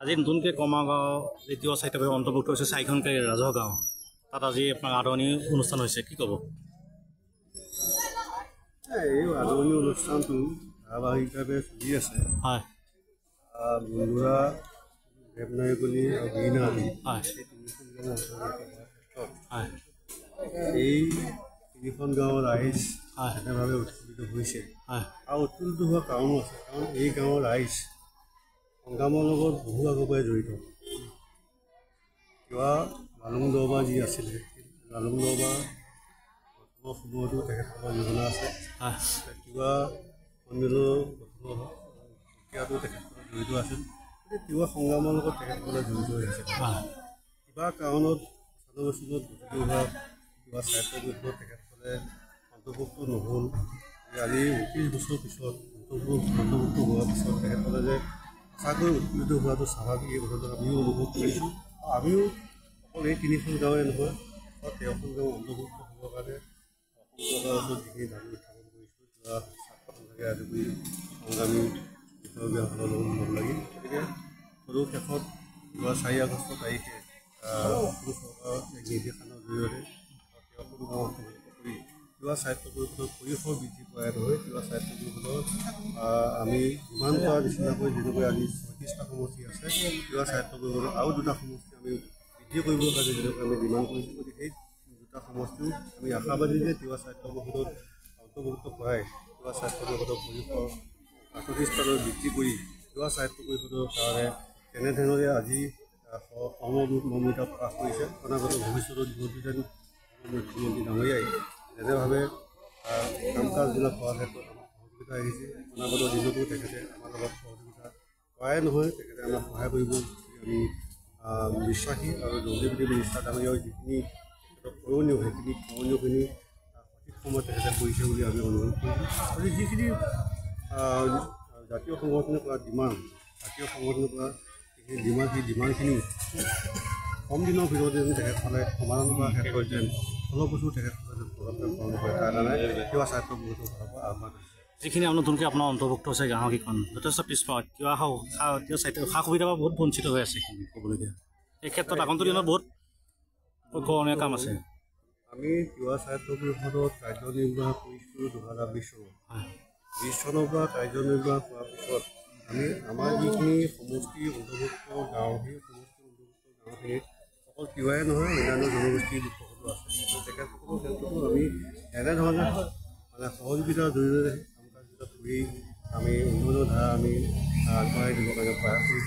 আজি নতুনকৈ কমাগাঁও দ্বিতীয় চাৰিটাকৈ অন্তৰ্ভুক্ত হৈছে চাৰিখনকৈ ৰাজহুৱা গাঁও। তাত আজি আপোনাৰ আদৰণি অনুষ্ঠান হৈছে, কি ক'ব? এই আদৰণি অনুষ্ঠানটো ধাৰাবাহিকভাৱে চলি আছে। হয়, গুন্দুৰা, দেৱনাৰায়ণী আৰু গিৰিনাৰায়ণী হয়, হয়, এই তিনিখন গাঁৱৰ ৰাইজ হয়, এনেভাৱে উৎফুল্লিত হৈছে হয়, আৰু উৎফুল্লিত হোৱাৰ কাৰণো আছে। কাৰণ এই গাঁৱৰ ৰাইজ সংগ্ৰামৰ লগত বহু আগৰ পৰাই জড়িত। কিবা লালুং দৰবাৰ যি আছিলে, লালুং দৰবাৰ গঠনৰ সময়তো তেখেতসকলৰ যোজনা আছে। কিবা সন্মিলনৰ গঠনৰ প্ৰক্ৰিয়াটো তেখেতসকলে জড়িত আছিল। গতিকে তিৱা সংগ্ৰামৰ লগত তেখেতসকলে জড়িত হৈ আছে। কিবা কাৰণত ৯৫ চনত গঠিত হোৱা কিবা স্বায়ত্ব পৰিষদত তেখেতসকলে অন্তৰ্ভুক্ত নহ'ল। আজি ২৯ বছৰ পিছত অন্তৰ্ভুক্ত হোৱাৰ পিছত তেখেতসকলে যে সঁচাকৈ উৎফুল্লিত হোৱাটো স্বাভাৱিক, এই কথাটো আমিও অনুভৱ কৰিছোঁ। আমিও অকল এই তিনিখন গাঁৱে নহয়, ১৩খন গাঁও অন্তৰ্ভুক্ত হ'বৰ কাৰণে অসম চৰকাৰৰ ওচৰত যিখিনি দাবী উত্থাপন কৰিছোঁ, কিবা ছাত্ৰ সন্থাকে আদি কৰি সংগ্ৰামী বিষয়ববীয়াসকলৰ লগত লগ লাগি। গতিকে সদৌ শেষত যোৱা ৪ আগষ্ট তাৰিখে অসম চৰকাৰৰ এক নিৰ্দেশনাৰ জৰিয়তে ১৩খন গাঁও অন্তৰ্ভুক্ত কৰি কিবা স্বায়ত্ব পৰিষদৰ পৰিসৰ বৃদ্ধি কৰাই নহয়, কিবা স্বায়ত্ব পৰিষদৰ আমি যিমান কৰা নিচিনাকৈ যেনেকৈ আজি ৩৬টা সমষ্টি আছে, কিবা স্বায়ত্ব পৰিষদৰ আৰু 2টা সমষ্টি আমি বৃদ্ধি কৰিবৰ কাৰণে যেনেকৈ আমি ডিমাণ্ড কৰিছোঁ। গতিকে সেই 2টা সমষ্টিও আমি আশাবাদী যে কিবা স্বায়ত্ব পৰিষদত অন্তৰ্ভুক্ত কৰাই কিবা স্বায়ত্ব পৰিষদৰ পৰিসৰ ৩৮টালৈ বৃদ্ধি কৰি কিবা স্বায়ত্ব পৰিষদৰ কাৰণে তেনেধৰণে আজি সহমৰ্মিতা প্ৰকাশ কৰিছে। অনাগত ভৱিষ্যতৰ দিনতো যেন মুখ্যমন্ত্ৰী ডাঙৰীয়াই যেনেভাৱে কাম কাজবিলাক কৰাৰ ক্ষেত্ৰত আমাক সহযোগিতা আহিছে, অনাগত দিনতো তেখেতে আমাৰ লগত সহযোগিতা কৰাই নহয়, তেখেতে আমাক সহায় কৰিব বুলি আমি বিশ্বাসী। আৰু জলদীপ মিনিষ্টাৰ ডাঙৰীয়াৰ যিখিনি তেখেতৰ কৰণীয়, সেইখিনি কৰণীয়খিনি সঠিক সময়ত তেখেতে কৰিছে বুলি আমি অনুভৱ কৰিছোঁ। আৰু যিখিনি জাতীয় সংগঠনে কৰা ডিমাণ্ড, জাতীয় সংগঠনে কৰা যিখিনি ডিমাণ্ড, সেই ডিমাণ্ডখিনি কম দিনৰ ভিতৰতে যেন তেখেতসকলে সমাধান কৰাৰ ক্ষেত্ৰত যেন ফলপ্ৰসূ তেখেতসকলে যেন পদক্ষেপ গ্ৰহণ কৰে, তাৰ কাৰণে কিবা স্বায়ত্ব পৰিষদৰ ফালৰ পৰা আহ্বান আছে। যিখিনি নতুনকৈ আপোনাৰ অন্তৰ্ভুক্ত হৈছে গাঁওকেইখন যথেষ্ট পিছপৰা, কিবা সা সুবিধাৰ পৰা বহুত বঞ্চিত হৈ আছে ক'বলগীয়া। এই ক্ষেত্ৰত আগন্তুক দিনত বহুত কৰণীয় কাম আছে। আমি তিৱা স্বায়ত্ব পৰিষদত কাৰ্যনিৰ্বাহ কৰিছোঁ ২০২০ চনত। ২০ চনৰ পৰা কাৰ্যনিৰ্বাহ কৰাৰ পিছত আমি আমাৰ যিখিনি সমষ্টি অন্তৰ্ভুক্ত গাঁও, সেই সমষ্টি অন্তৰ্ভুক্ত গাঁওখিনিত অকল তিৱাই নহয়, অন্যান্য জনগোষ্ঠীৰ লোকসকলো আছে। তেখেতসকলৰ ক্ষেত্ৰতো আমি এনেধৰণে মানে সহযোগিতাৰ জৰিয়তে কাম কাজবিলাক কৰি আমি উন্নয়নৰ ধাৰা আমি আগবঢ়াই দিবৰ কাৰণে প্ৰয়াস কৰিছোঁ।